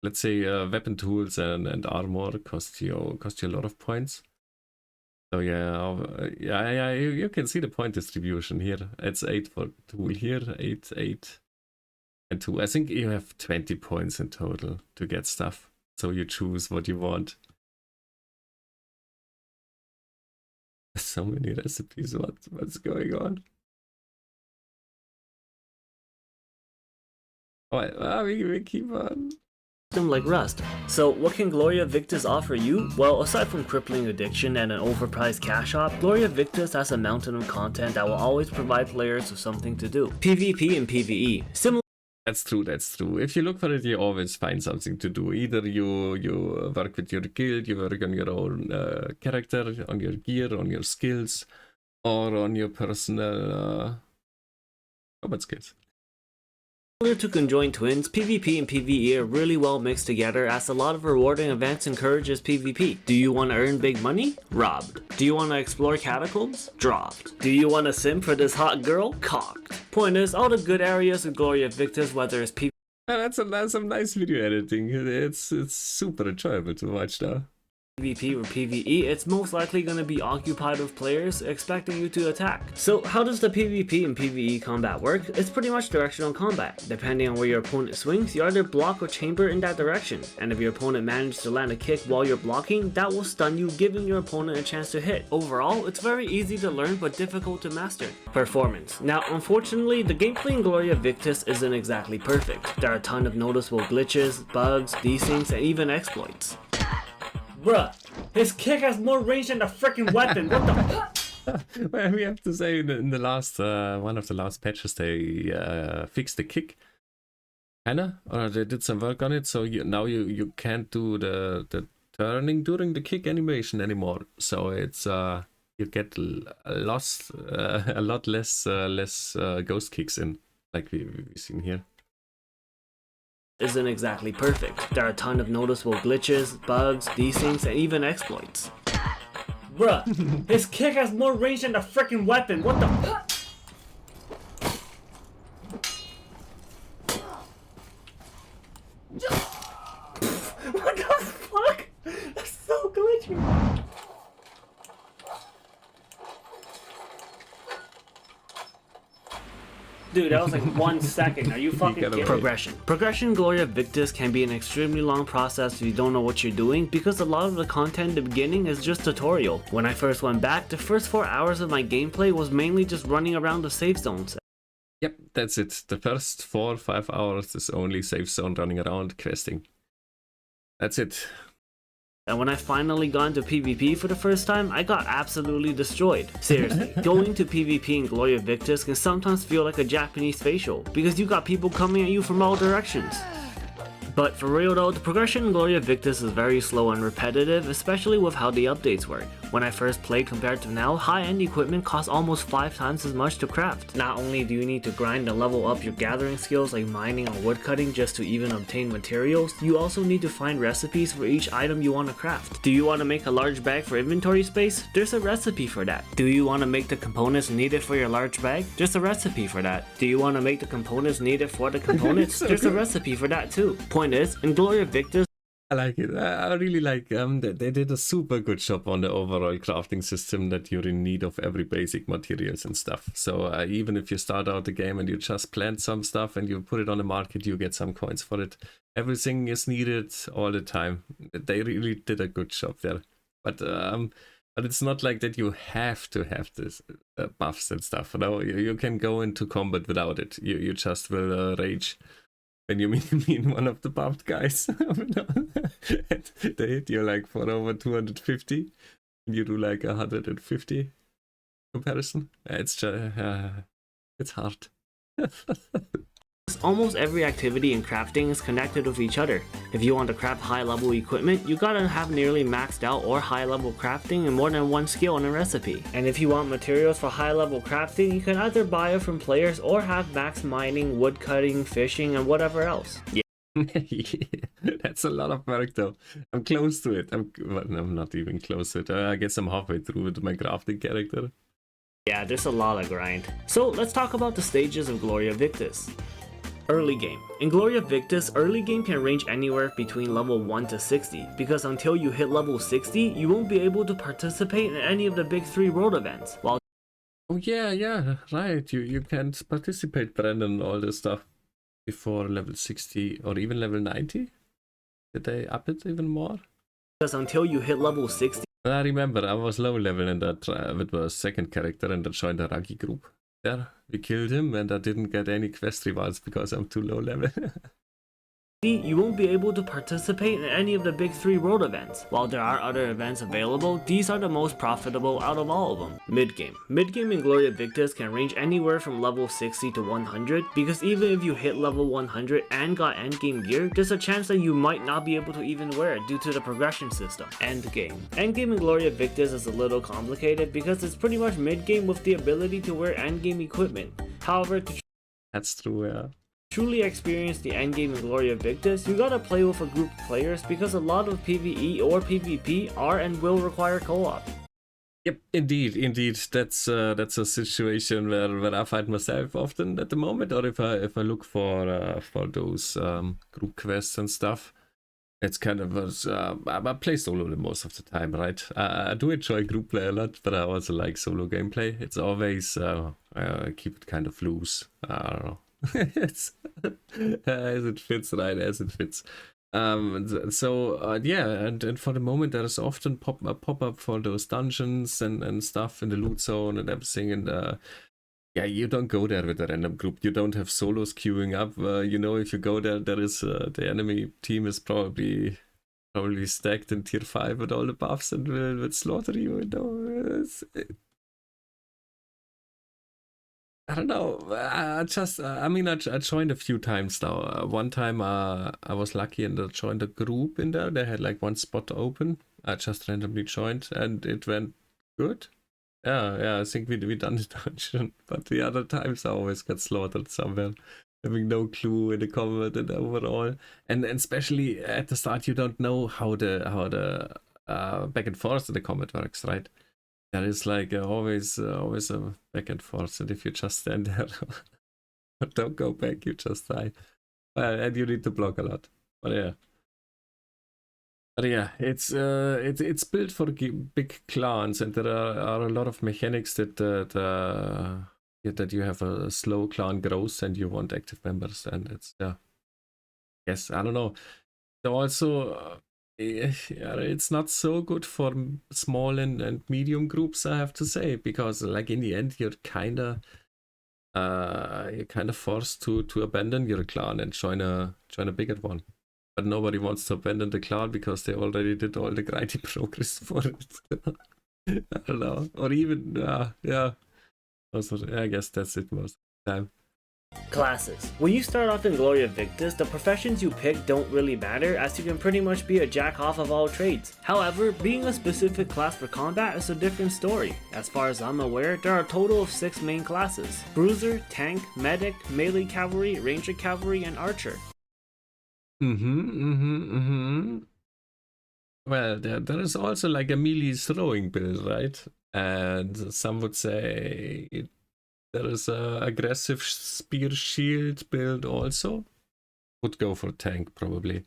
let's say weapon tools and armor cost you a lot of points. So yeah, you can see the point distribution here. It's 8 for tool here, 8, and 2. I think you have 20 points in total to get stuff. So you choose what you want. So many recipes. What's going on? Oh, we keep on. Like Rust. So what can Gloria Victis offer you? Well, aside from crippling addiction and an overpriced cash shop, Gloria Victis has a mountain of content that will always provide players with something to do. PvP and PvE. Similar. That's true. If you look for it, you always find something to do. Either you work with your guild, you work on your own character, on your gear, on your skills, or on your personal combat skills. Similar to conjoined twins, PvP and PvE are really well mixed together as a lot of rewarding events encourages PvP. Do you want to earn big money? Robbed. Do you want to explore catacombs? Dropped. Do you want to sim for this hot girl? Cocked. Point is, all the good areas of Gloria Victis, whether it's PvP That's some nice video editing. It's super enjoyable to watch now. PvP or PvE, it's most likely going to be occupied with players expecting you to attack. So how does the PvP and PvE combat work? It's pretty much directional combat. Depending on where your opponent swings, you either block or chamber in that direction. And if your opponent manages to land a kick while you're blocking, that will stun you, giving your opponent a chance to hit. Overall, it's very easy to learn but difficult to master. Performance. Now, unfortunately, the gameplay in Gloria Victis isn't exactly perfect. There are a ton of noticeable glitches, bugs, desyncs, and even exploits. Bruh, his kick has more range than the freaking weapon. What the? Well, we have to say in the last one of the last patches they fixed the kick, Anna, or they did some work on it. So now you can't do the turning during the kick animation anymore. So it's you get a lot less ghost kicks in, like we've seen here. Isn't exactly perfect. There are a ton of noticeable glitches, bugs, desyncs, and even exploits. Bruh, his kick has more range than the freaking weapon. What the? What the fuck? That's so glitchy. Dude, that was like 1 second. Are you fucking kidding? Progression. Progression in Gloria Victis can be an extremely long process if you don't know what you're doing, because a lot of the content in the beginning is just tutorial. When I first went back, the first 4 hours of my gameplay was mainly just running around the safe zones. Yep, that's it. The first 4 or 5 hours is only safe zone running around questing. That's it. And when I finally got into PvP for the first time, I got absolutely destroyed. Seriously, going to PvP in Gloria Victis can sometimes feel like a Japanese facial, because you got people coming at you from all directions. But for real though, the progression in Gloria Victis is very slow and repetitive, especially with how the updates work. When I first played compared to now, high-end equipment costs almost 5 times as much to craft. Not only do you need to grind and level up your gathering skills like mining or woodcutting just to even obtain materials, you also need to find recipes for each item you want to craft. Do you want to make a large bag for inventory space? There's a recipe for that. Do you want to make the components needed for your large bag? There's a recipe for that. Do you want to make the components needed for the components? There's a recipe for that too. Point is, in Gloria Victis, I like it. I really like they did a super good job on the overall crafting system, that you're in need of every basic materials and stuff. So even if you start out the game and you just plant some stuff and you put it on the market, you get some coins for it. Everything is needed all the time. They really did a good job there. But it's not like that you have to have this buffs and stuff. No, you can go into combat without it. You just will rage when you meet one of the buffed guys. They hit you like for over 250, and you do like 150 comparison. It's just, it's hard. almost every activity in crafting is connected with each other. If you want to craft high level equipment, you gotta have nearly maxed out or high level crafting in more than one skill in a recipe. And if you want materials for high level crafting, you can either buy it from players or have max mining, wood cutting, fishing, and whatever else. Yeah. That's a lot of work though. I'm close to it. I'm not even close to it. I guess I'm halfway through with my crafting character. Yeah, there's a lot of grind. So let's talk about the stages of Gloria Victis. Early game. In Gloria Victis, early game can range anywhere between level 1 to 60, because until you hit level 60, you won't be able to participate in any of the big 3 world events. While oh yeah, right. You can't participate, Brandon, all this stuff before level 60 or even level 90? Did they up it even more? Because until you hit level 60, I remember I was low level in that with the second character and I joined the Ragi group. There, we killed him and I didn't get any quest rewards because I'm too low level. you won't be able to participate in any of the big 3 world events. While there are other events available, these are the most profitable out of all of them. Mid-game. Mid-game in Gloria Victis can range anywhere from level 60 to 100, because even if you hit level 100 and got endgame gear, there's a chance that you might not be able to even wear it due to the progression system. Endgame. Endgame in Gloria Victis is a little complicated because it's pretty much mid-game with the ability to wear endgame equipment. However, that's true, yeah. Truly experience the endgame in Gloria Victis, you gotta play with a group of players because a lot of PvE or PvP are and will require co-op. Yep, indeed. That's a situation where I find myself often at the moment, or if I look for those group quests and stuff. It's kind of I play solo the most of the time, right? I do enjoy group play a lot, but I also like solo gameplay. It's always keep it kind of loose. I don't know. It's as it fits, right? As it fits. Yeah, and for the moment there is often pop up for those dungeons and stuff in the loot zone and everything, and yeah, you don't go there with a random group. You don't have solos queuing up. You know, if you go there, there is the enemy team is probably stacked in tier 5 with all the buffs and will slaughter you. You know, I don't know. I joined a few times now. One time I was lucky and I joined a group in there. They had like one spot open. I just randomly joined and it went good. Yeah, I think we done the dungeon. But the other times I always got slaughtered somewhere. Having no clue in the combat and overall. And especially at the start you don't know how the back and forth in the combat works, right? There is like always a back and forth, and if you just stand there, don't go back, you just die. And you need to block a lot. But yeah, it's built for big clans, and there are a lot of mechanics that you have a slow clan growth, and you want active members, and it's yes, I don't know. So also. Yeah, it's not so good for small and medium groups, I have to say, because like in the end you're kind of forced to abandon your clan and join a bigger one. But nobody wants to abandon the clan because they already did all the grindy progress for it. I don't know, or even yeah. Also, I guess that's it most of the time. Classes. When you start off in Gloria Victis, the professions you pick don't really matter, as you can pretty much be a jack-off of all trades. However, being a specific class for combat is a different story. As far as I'm aware, there are a total of 6 main classes: Bruiser, Tank, Medic, Melee Cavalry, Ranger Cavalry, and Archer. Well, there is also like a melee throwing build, right? And some would say there is a aggressive spear shield build also. Would go for tank probably.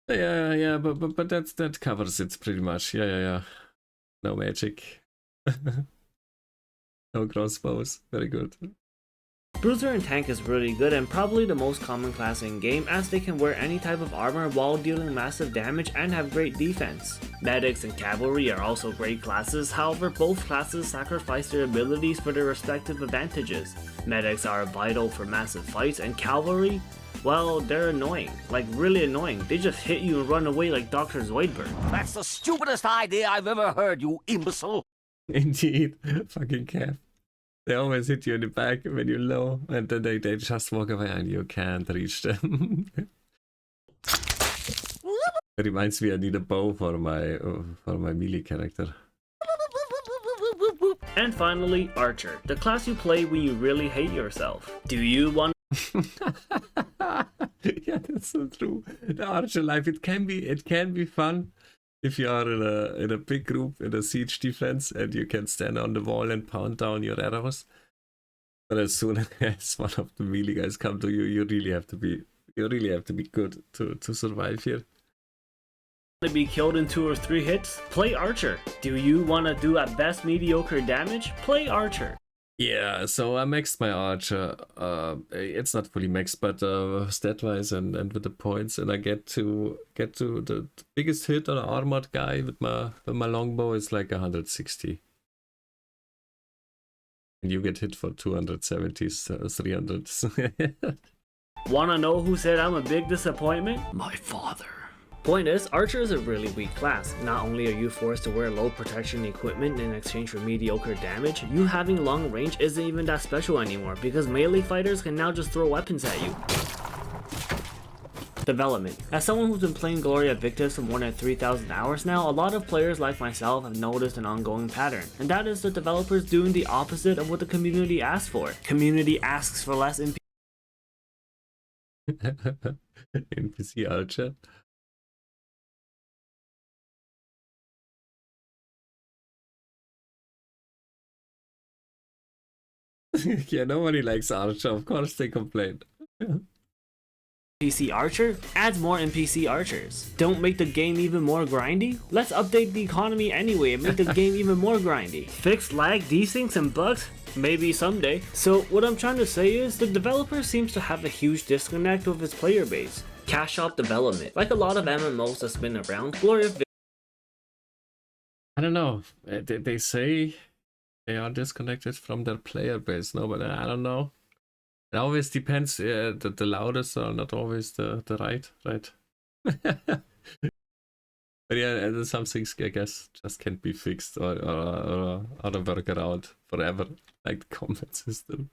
Yeah, but that covers it pretty much. Yeah. No magic. No crossbows. Very good. Bruiser and Tank is really good and probably the most common class in game, as they can wear any type of armor while dealing massive damage and have great defense. Medics and Cavalry are also great classes, however both classes sacrifice their abilities for their respective advantages. Medics are vital for massive fights, and Cavalry, well, they're annoying, like really annoying. They just hit you and run away like Dr. Zoidberg. That's the stupidest idea I've ever heard, you imbecile! Indeed, fucking Cap. They always hit you in the back when you're low, and then they just walk away and you can't reach them. It reminds me I need a bow for my melee character. And finally, Archer, the class you play when you really hate yourself. Do you want Yeah, that's so true. The Archer life, it can be fun if you are in a big group in a siege defense and you can stand on the wall and pound down your arrows. But as soon as one of the melee guys come to you, you really have to be good to survive here. to be killed in 2 or 3 hits? Play Archer. Do you want to do at best mediocre damage? Play Archer. Yeah, so I maxed my Archer. It's not fully maxed, but stat-wise and with the points, and I get to the biggest hit on an armored guy with my longbow is like 160. And you get hit for 270, 300. Wanna know who said I'm a big disappointment? My father. Point is, Archer is a really weak class. Not only are you forced to wear low protection equipment in exchange for mediocre damage, you having long range isn't even that special anymore because melee fighters can now just throw weapons at you. Development. As someone who's been playing Gloria Victis for more than 3,000 hours now, a lot of players like myself have noticed an ongoing pattern, and that is the developers doing the opposite of what the community asks for. Community asks for less NPC Archer. Yeah, nobody likes Archer, of course they complain. NPC Archer? Adds more NPC Archers. Don't make the game even more grindy? Let's update the economy anyway and make the game even more grindy. Fix lag, desyncs, and bugs? Maybe someday. So what I'm trying to say is, the developer seems to have a huge disconnect with its player base. Cash out development. Like a lot of MMOs that's been around, Gloria Victis. I don't know. They say they are disconnected from their player base. No, but I don't know. It always depends. The loudest are not always the right. But yeah, some things I guess just can't be fixed or work around forever, like the combat system.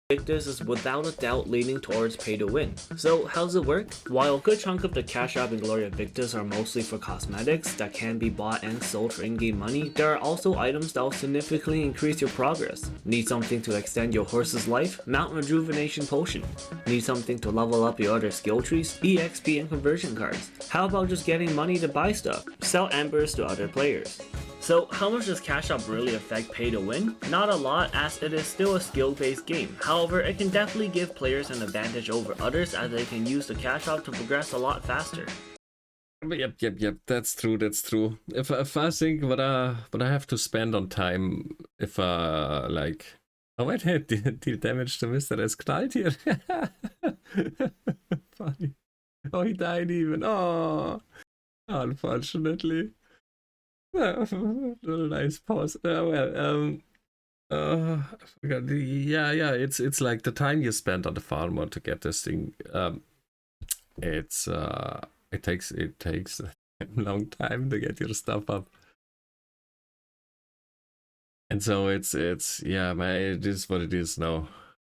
Victis is without a doubt leaning towards pay to win. So how does it work? While a good chunk of the cash app in Gloria Victis are mostly for cosmetics that can be bought and sold for in-game money, there are also items that will significantly increase your progress. Need something to extend your horse's life? Mount Rejuvenation Potion. Need something to level up your other skill trees? EXP and conversion cards. How about just getting money to buy stuff? Sell embers to other players. So how much does cash up really affect pay to win? Not a lot, as it is still a skill-based game. However, it can definitely give players an advantage over others, as they can use the cash out to progress a lot faster. Yep. That's true. If I think what I have to spend on time, if like, oh wait, deal damage to Mr. Es knallt here. Funny. Oh, he died even. Oh, unfortunately. Little nice pause. I forgot. Yeah. It's like the time you spend on the farmer to get this thing. It takes a long time to get your stuff up, and so it's yeah, man. It is what it is now.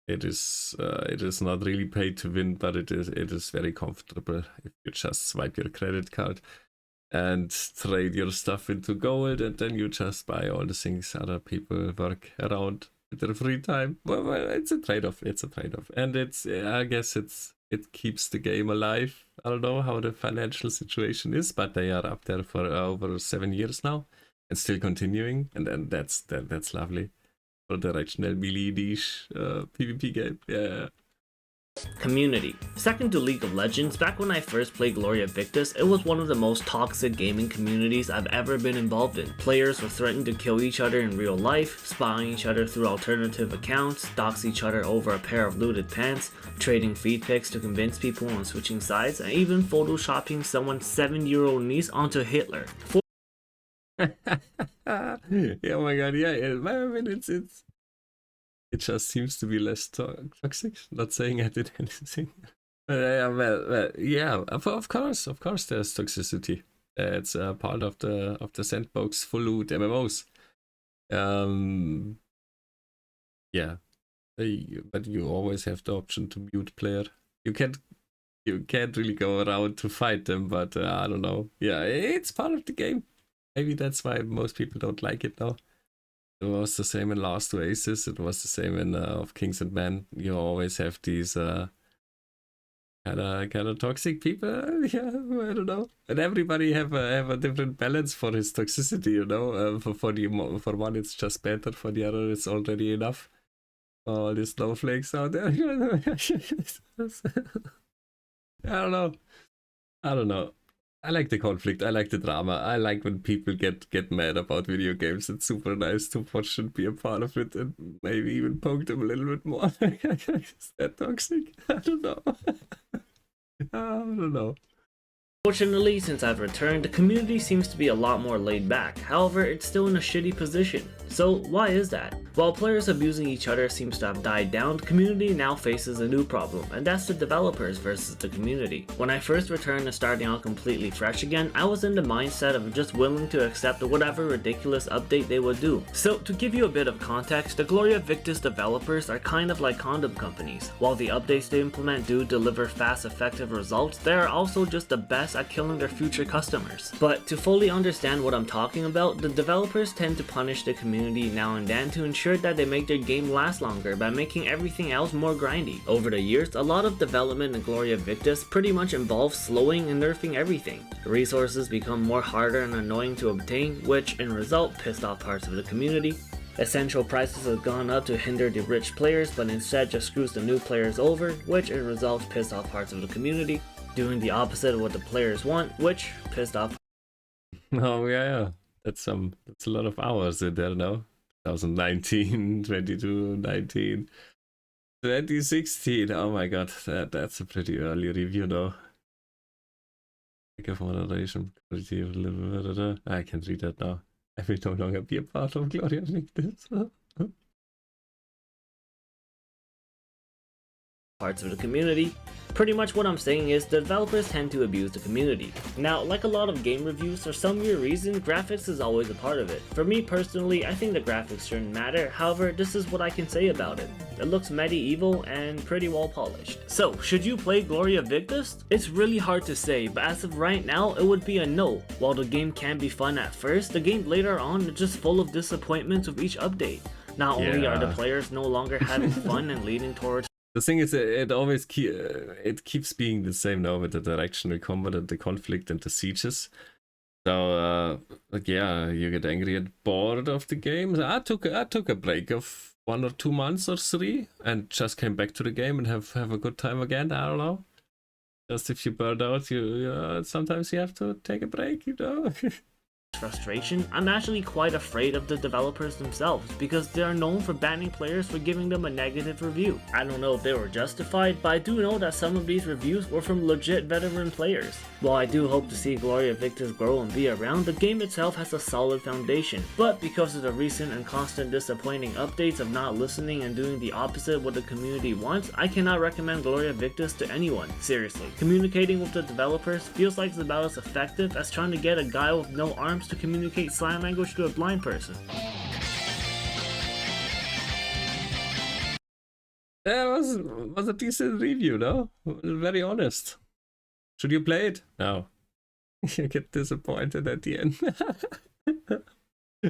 It is not really paid to win, but it is very comfortable if you just swipe your credit card and trade your stuff into gold, and then you just buy all the things other people work around with their free time. Well, it's a trade-off. And I guess it keeps the game alive. I don't know how the financial situation is, but they are up there for over 7 years now and still continuing, and then that's lovely for the original melee niche PvP game. Yeah. Community. Second to League of Legends, back when I first played Gloria Victis, it was one of the most toxic gaming communities I've ever been involved in. Players were threatening to kill each other in real life, spying each other through alternative accounts, dox each other over a pair of looted pants, trading feed pics to convince people on switching sides, and even photoshopping someone's 7-year-old niece onto Hitler. Yeah, oh my god, yeah. I mean, it just seems to be less toxic. Not saying I did anything. Well, yeah. Of course, there's toxicity. It's a part of the sandbox full loot MMOs. Yeah, but you always have the option to mute player. You can't really go around to fight them. But I don't know. Yeah, it's part of the game. Maybe that's why most people don't like it now. It was the same in Last Oasis. It was the same in of Kings and Men. You always have these kind of toxic people. Yeah, I don't know. And everybody have a different balance for his toxicity. You know, for one it's just better. For the other it's already enough. All these snowflakes out there. I don't know. I like the conflict. I like the drama. I like when people get mad about video games. It's super nice to watch and be a part of it, and maybe even poke them a little bit more. Is that toxic? I don't know. I don't know. Fortunately, since I've returned, the community seems to be a lot more laid back. However, it's still in a shitty position. So why is that? While players abusing each other seems to have died down, the community now faces a new problem, and that's the developers versus the community. When I first returned and starting out completely fresh again, I was in the mindset of just willing to accept whatever ridiculous update they would do. So to give you a bit of context, the Gloria Victis developers are kind of like condom companies. While the updates they implement do deliver fast, effective results, they are also just the best at killing their future customers. But to fully understand what I'm talking about, the developers tend to punish the community now and then to ensure that they make their game last longer by making everything else more grindy. Over the years, a lot of development in Gloria Victis pretty much involves slowing and nerfing everything. The resources become more harder and annoying to obtain, which in result pissed off parts of the community. Essential prices have gone up to hinder the rich players, but instead just screws the new players over, which in results pissed off parts of the community, doing the opposite of what the players want, which pissed off. Oh yeah. That's a lot of hours in there now. 2019, 22, 19, 2016. Oh my god, that's a pretty early review though. Lack of moderation. I can't read that now. I will no longer be a part of Gloria Victis. Parts of the community. Pretty much what I'm saying is the developers tend to abuse the community. Now, like a lot of game reviews, for some weird reason, graphics is always a part of it. For me personally, I think the graphics shouldn't matter, however, this is what I can say about it. It looks medieval and pretty well polished. So, should you play Gloria Victis? It's really hard to say, but as of right now, it would be a no. While the game can be fun at first, the game later on is just full of disappointments with each update. Not only are the players no longer having fun and leading towards. The thing is, it always keeps being the same now with the directional combat and the conflict and the sieges. So like, yeah, you get angry and bored of the game. I took a break of 1 or 2 months or 3 and just came back to the game and have a good time again. I don't know. Just if you burn out, you sometimes you have to take a break, you know. Frustration, I'm actually quite afraid of the developers themselves because they are known for banning players for giving them a negative review. I don't know if they were justified, but I do know that some of these reviews were from legit veteran players. While I do hope to see Gloria Victis grow and be around, the game itself has a solid foundation. But because of the recent and constant disappointing updates of not listening and doing the opposite of what the community wants, I cannot recommend Gloria Victis to anyone. Seriously, communicating with the developers feels like it's about as effective as trying to get a guy with no arms to communicate sign language to a blind person. That was a decent review, though. Very honest. Should you play it? No. You get disappointed at the end.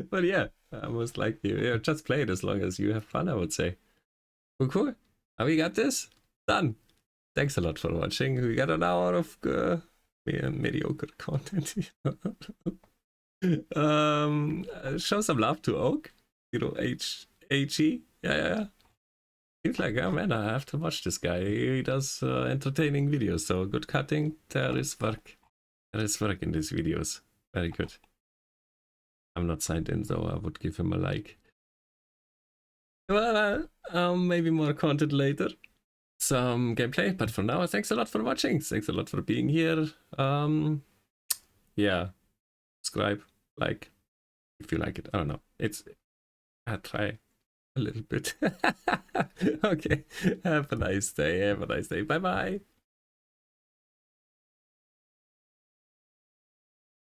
But yeah, most likely. Yeah, just play it as long as you have fun, I would say. Cool. Have we got this? Done. Thanks a lot for watching. We got an hour of mediocre content. Show some love to Oak. HE. Yeah. Seems like, oh man, I have to watch this guy. He does entertaining videos, so good cutting. There is work. There is work in these videos. Very good. I'm not signed in, so I would give him a like. Well, maybe more content later. Some gameplay, but for now, thanks a lot for watching. Thanks a lot for being here. Yeah. Subscribe, like, if you like it. I don't know. I try a little bit. Okay. Have a nice day. Bye bye.